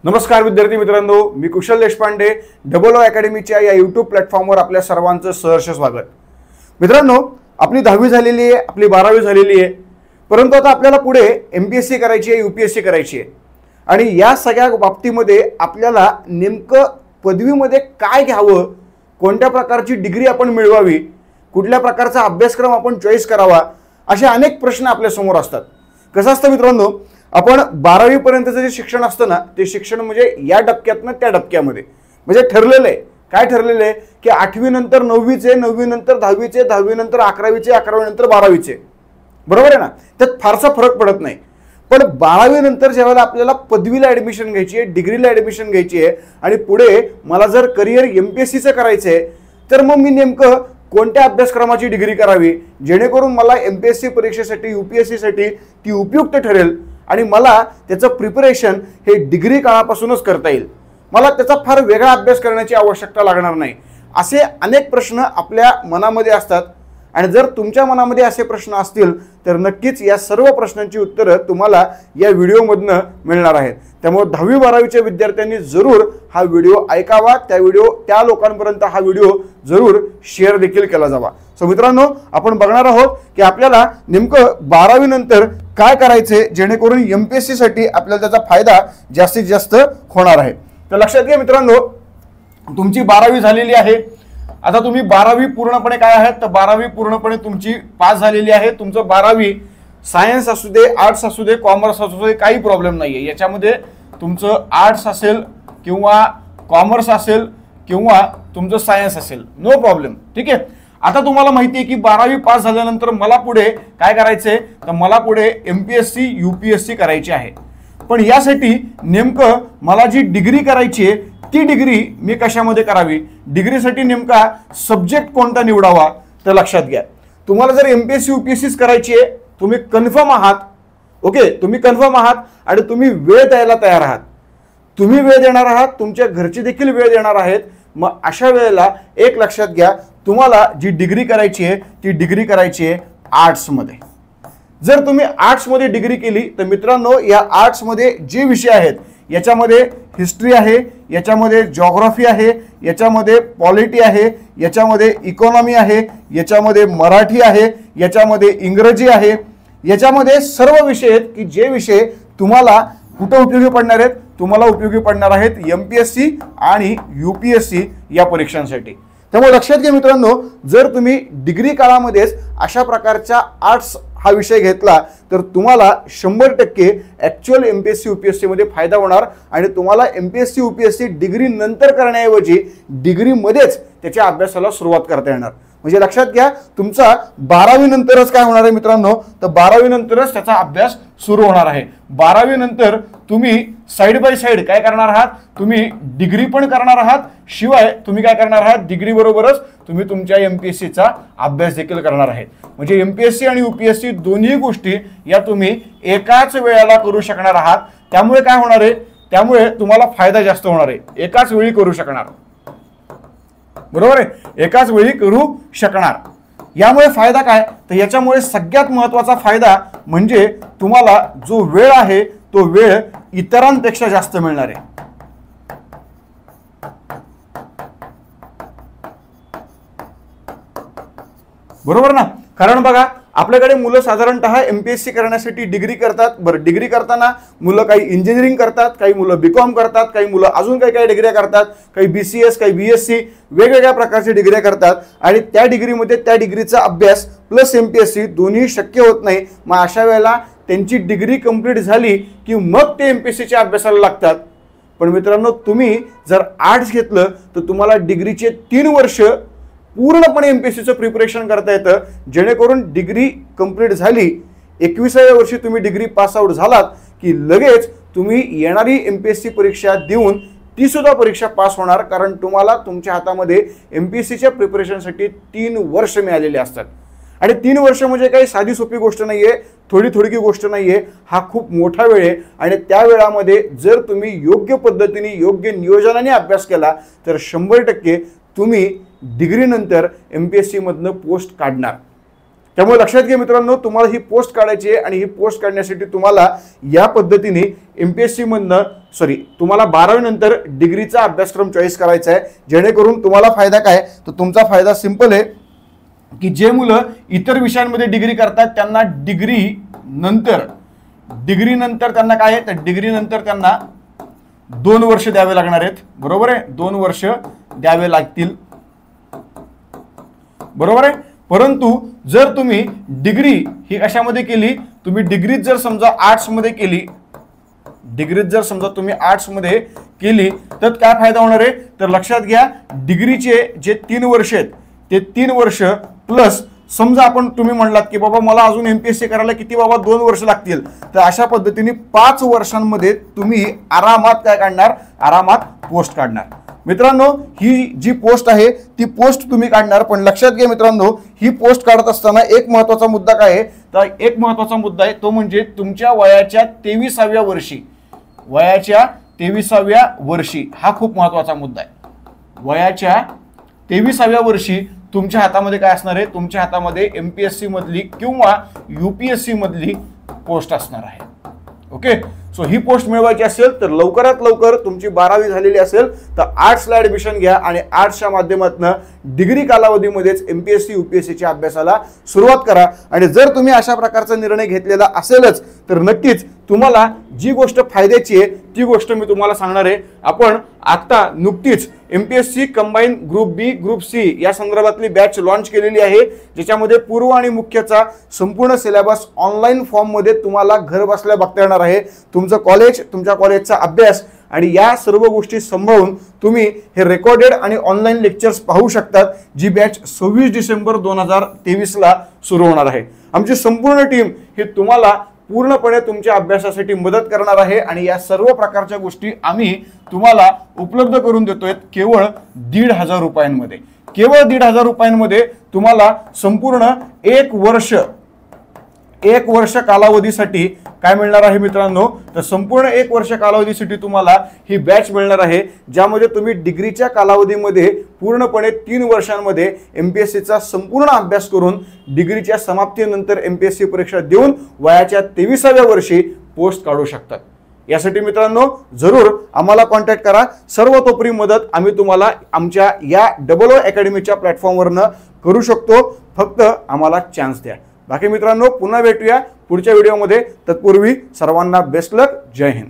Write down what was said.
नमस्कार विद्यार्थी मित्रांनो, मी कुशल देशपांडे डबल ओ अकॅडमीच्या या यूट्यूब प्लॅटफॉर्मवर आपल्या सर्वांचं सहर्ष स्वागत। मित्रांनो, आपली 10वी झालेली आहे, आपली 12वी झालेली आहे, परंतु आता आपल्याला पुढे एमपीएससी करायची आहे, यूपीएससी करायची आहे आणि या सगळ्या बाबतीमध्ये आपल्याला नेमकं पदवीमध्ये काय घ्यावं, कोणत्या प्रकारची डिग्री आपण मिळवावी, कुठल्या प्रकारचा अभ्यासक्रम आपण चॉईस करावा, असे अनेक प्रश्न आपल्या समोर असतात। कसं असतं मित्रांनो, आपण 12वी पर्यंतचं जे शिक्षण असतं ना, ते शिक्षण म्हणजे या डबक्यातनं त्या डबक्यामध्ये म्हणजे ठरलेलं आहे। काय ठरलेलं आहे की 8वी नंतर 9वीचे, 9वी नंतर 10वीचे, 10वी नंतर 11वीचे, 11वी नंतर 12वीचे, बरोबर आहे ना। त्यात फारसा फरक पडत नाही। पण 12वी नंतर जेव्हा आपल्याला पदवीला ॲडमिशन घ्यायची आहे, डिग्रीला ॲडमिशन घ्यायची आहे आणि पुढे मला जर करिअर एमपीएससीचं करायचं आहे, तर मग मी नेमकं कोणत्या अभ्यासक्रमाची डिग्री करावी जेणेकरून मला एमपीएससी परीक्षेसाठी, यूपीएससीसाठी ती उपयुक्त ठरेल आणि मला त्याचं प्रिपरेशन हे डिग्री काळापासूनच करता येईल, मला त्याचा फार वेगळा अभ्यास करण्याची आवश्यकता लागणार नाही। असे अनेक प्रश्न आपल्या मनामध्ये असतात आणि जर तुमच्या मनामध्ये असे प्रश्न असतील तर नक्कीच या सर्व प्रश्नांची उत्तरं तुम्हाला या व्हिडिओमधनं मिळणार आहेत। त्यामुळे 10वी 12वीच्या विद्यार्थ्यांनी जरूर हा व्हिडिओ ऐकावा, त्या लोकांपर्यंत हा व्हिडिओ जरूर शेअर देखील केला जावा। सो मित्रांनो, आपण बघणार आहोत की आपल्याला नेमकं 12वी नंतर काय करायचे जेणेकरून एमपीएससी साठी आपल्याला त्याचा फायदा जास्तीत जास्त होणार आहे। तर लक्षात घ्या मित्रांनो, तुमची 12वी झालेली आहे। आता तुम्ही 12वी पूर्णपणे काय आहेत तर 12वी पूर्णपणे तुमची पास झालेली आहे। तुमचं 12वी सायन्स असू दे, आर्ट्स असू दे, कॉमर्स असू दे, काही प्रॉब्लेम नाहीये। याच्यामध्ये तुमचं आर्ट्स असेल किंवा कॉमर्स असेल किंवा तुमचं सायन्स असेल, नो प्रॉब्लेम, ठीक आहे। आता तुम्हाला माहिती आहे की 12वी पास झाल्यानंतर मला पुढे काय करायचंय तर मला पुढे एमपीएससी यूपीएससी करायची आहे। पण यासाठी नेमकं मला जी डिग्री करायची आहे ती डिग्री मी कशामध्ये करावी, डिग्रीसाठी नेमका सब्जेक्ट कोणता निवडावा, तर लक्षात घ्या, तुम्हाला जर एमपीएससी यूपीएससी करायची आहे, तुम्ही कन्फर्म आहात, ओके, तुम्ही कन्फर्म आहात आणि तुम्ही वेळ द्यायला तयार आहात, तुम्ही वेळ देणार आहात, तुमच्या घरचे देखील वेळ देणार आहेत, मग अशा वेळेला एक लक्षात घ्या, तुम्हाला जी डिग्री करायची आहे ती डिग्री करायची आहे आर्ट्समध्ये। जर तुम्ही आर्ट्समध्ये डिग्री केली तर मित्रांनो, या आर्ट्समध्ये जे विषय आहेत याच्यामध्ये हिस्ट्री आहे, याच्यामध्ये जिओग्राफी आहे, याच्यामध्ये पॉलिटी आहे, याच्यामध्ये इकॉनॉमी आहे, याच्यामध्ये मराठी आहे, याच्यामध्ये इंग्रजी आहे, याच्यामध्ये सर्व विषय आहेत की जे विषय तुम्हाला कुठे उपयोगी पडणार आहेत, तुम्हाला उपयोगी पडणार आहेत एमपीएससी आणि यूपीएससी या परीक्षांसाठी। त्यामुळे लक्षात घ्या मित्रांनो, जर तुम्ही डिग्री काळामध्येच अशा प्रकारच्या आर्ट्स हा विषय घेतला तर तुम्हाला 100% ॲक्च्युअल एमपीएससी यूपीएससी मध्ये फायदा होणार आणि तुम्हाला एमपीएससी यूपीएससी डिग्री नंतर करण्याऐवजी डिग्रीमध्येच त्याच्या अभ्यासाला सुरुवात करता येणार। म्हणजे लक्षात घ्या, तुमचा 12वी नंतरच काय होणार आहे मित्रांनो, तर 12वी नंतरच त्याचा अभ्यास सुरू होणार आहे। 12वी नंतर तुम्ही साइड बाय साइड काय करणार आहात, तुम्ही डिग्री पण करणार आहात, शिवाय तुम्ही काय करणार आहात, डिग्री बरोबरच तुम्ही तुमच्या एमपीएससीचा अभ्यास देखील करणार आहेत। म्हणजे एमपीएससी आणि यूपीएससी दोन्ही गोष्टी या तुम्ही एकाच वेळेला करू शकणार आहात। त्यामुळे काय होणार आहे, त्यामुळे तुम्हाला फायदा जास्त होणार आहे, एकाच वेळी करू शकणार, बरोबर आहे, एकाच वेळी करू शकणार। यामुळे फायदा काय तर याच्यामुळे सगळ्यात महत्त्वाचा फायदा म्हणजे तुम्हाला जो वेळ आहे तो वेळ इतरांपेक्षा जास्त मिळणार आहे। बरोबर ना, कारण बघा आपल्याकडे मुलं साधारणतः एमपीएससी करण्यासाठी डिग्री करतात। बरं, डिग्री करताना मुलं काही इंजिनिअरिंग करतात, काही मुलं बीकॉम करतात, काही मुलं अजून काही डिग्र्या करतात, काही बीसीएस, काही बीएससी, वेगवेगळ्या प्रकारच्या डिग्र्या करतात आणि त्या डिग्रीमध्ये त्या डिग्रीचा अभ्यास प्लस एमपीएससी दोन्ही शक्य होत नाही। मग अशा वेळेला त्यांची डिग्री कंप्लीट झाली की मग ते एमपीएससीच्या अभ्यासाला लागतात। पण मित्रांनो, तुम्ही जर आर्ट्स घेतलं तर तुम्हाला डिग्रीचे 3 वर्ष पूर्णपणे एमपीएससीचं प्रिपरेशन करता येतं, जेणेकरून डिग्री कंप्लीट झाली, 21व्या वर्षी तुम्ही डिग्री पास आउट झालात की लगेच तुम्ही येणारी एमपीएससी परीक्षा देऊन ती सुद्धा परीक्षा पास होणार, कारण तुम्हाला तुमच्या हातामध्ये एमपीएससीच्या प्रिपरेशनसाठी 3 वर्ष मिळालेले असतात। आणि 3 वर्ष म्हणजे काही साधी सोपी गोष्ट नाहीये, थोडी गोष्ट नाहीये, हा खूप मोठा वेळ आहे आणि त्या वेळामध्ये जर तुम्ही योग्य पद्धतीने, योग्य नियोजनाने अभ्यास केला तर 100% तुम्ही डिग्री नंतर एमपीएससी मधनं पोस्ट काढणार। त्यामुळे लक्षात घ्या मित्रांनो, तुम्हाला ही पोस्ट काढायची आहे आणि ही पोस्ट काढण्यासाठी तुम्हाला या पद्धतीने एमपीएससी मधनं तुम्हाला 12वी नंतर डिग्रीचा अभ्यासक्रम चॉईस करायचा आहे, जेणेकरून तुम्हाला फायदा काय, तर तुमचा फायदा सिंपल आहे की जे मुलं इतर विषयांमध्ये डिग्री करतात त्यांना डिग्री नंतर त्यांना काय आहे, तर डिग्री नंतर त्यांना 2 वर्ष द्यावे लागणार आहेत, बरोबर आहे, 2 वर्ष द्यावे लागतील, बरोबर आहे। परंतु जर तुम्ही डिग्री ही कशामध्ये केली, तुम्ही डिग्रीत जर समजा आर्ट्स मध्ये केली, तर काय फायदा होणार आहे, तर लक्षात घ्या डिग्रीचे जे 3 वर्ष आहेत ते 3 वर्ष प्लस समजा आपण तुम्ही म्हणलात की बाबा मला अजून एमपीएससी करायला किती बाबा 2 वर्ष लागतील, तर अशा पद्धतीने 5 वर्षांमध्ये तुम्ही आरामात काय काढणार, आरामात पोस्ट काढणार। मित्रांनो ही जी पोस्ट आहे ती पोस्ट तुम्ही काढणार, पण लक्षात घ्या मित्रांनो ही पोस्ट काढत असताना एक महत्त्वाचा मुद्दा काय आहे, तर एक महत्त्वाचा मुद्दा आहे तो म्हणजे तुमच्या वयाच्या 23व्या वर्षी, हा खूप महत्त्वाचा मुद्दा आहे। वयाच्या 23व्या वर्षी तुमच्या हातामध्ये काय असणार आहे, तुमच्या हातामध्ये एमपीएससी मधली किंवा यूपीएससी मधली पोस्ट असणार आहे। ओके, सो ही पोस्ट मिळवायची असेल तर लवकरात लवकर तुमची 12वी झालेली असेल तर आर्ट्सला ऍडमिशन घ्या आणि आर्ट्सच्या माध्यमातून डिग्री कालावधीमध्येच एमपीएससी यूपीएससीच्या अभ्यासाला सुरुवात करा। आणि जर तुम्ही अशा प्रकारचा निर्णय घेतलेला असेलच तर नक्कीच तुम्हाला जी गोष्ट फायद्याची आहे ती गोष्ट मी तुम्हाला सांगणार आहे। आपण आता नुकतीच एमपीएससी कंबाईन ग्रुप बी ग्रुप सी या संदर्भातली बॅच लॉन्च केलेली आहे, ज्याच्यामध्ये पूर्व आणि मुख्यचा संपूर्ण सिलेबस ऑनलाईन फॉर्म मध्ये तुम्हाला घर बसल्या बघता येणार आहे। तुमचं कॉलेज, तुमच्या कॉलेजचा अभ्यास आणि या सर्व गोष्टी सांभाळून तुम्ही हे रेकॉर्डेड आणि ऑनलाईन लेक्चर्स पाहू शकतात, जी बॅच 26 डिसेंबर 2023 ला सुरू होणार आहे। आमची संपूर्ण टीम ही तुम्हाला पूर्णपणे तुमच्या अभ्यासासाठी मदत करणार आहे आणि या सर्व प्रकारच्या गोष्टी आम्ही तुम्हाला उपलब्ध करून देतोय केवळ 1,500 रुपयांमध्ये। केवळ 1,500 रुपयांमध्ये तुम्हाला संपूर्ण एक वर्ष कालावधीसाठी काय मिळणार आहे मित्रांनो, तर संपूर्ण 1 वर्ष कालावधीसाठी तुम्हाला ही बॅच मिळणार आहे, ज्यामध्ये तुम्ही डिग्रीच्या कालावधीमध्ये पूर्णपणे 3 वर्षांमध्ये एमपीएससीचा संपूर्ण अभ्यास करून डिग्रीच्या समाप्तीनंतर एमपीएससी परीक्षा देऊन वयाच्या 23व्या वर्षी पोस्ट काढू शकतात। यासाठी मित्रांनो जरूर आम्हाला कॉन्टॅक्ट करा। सर्वतोपरी मदत आम्ही तुम्हाला आमच्या या डबल ओ अकॅडमीच्या प्लॅटफॉर्मवरनं करू शकतो, फक्त आम्हाला चान्स द्या। बाकी मित्रांनो पुन्हा भेटूया पुढच्या व्हिडिओमध्ये, तत्पूर्वी सर्वांना बेस्ट लक, जय हिंद।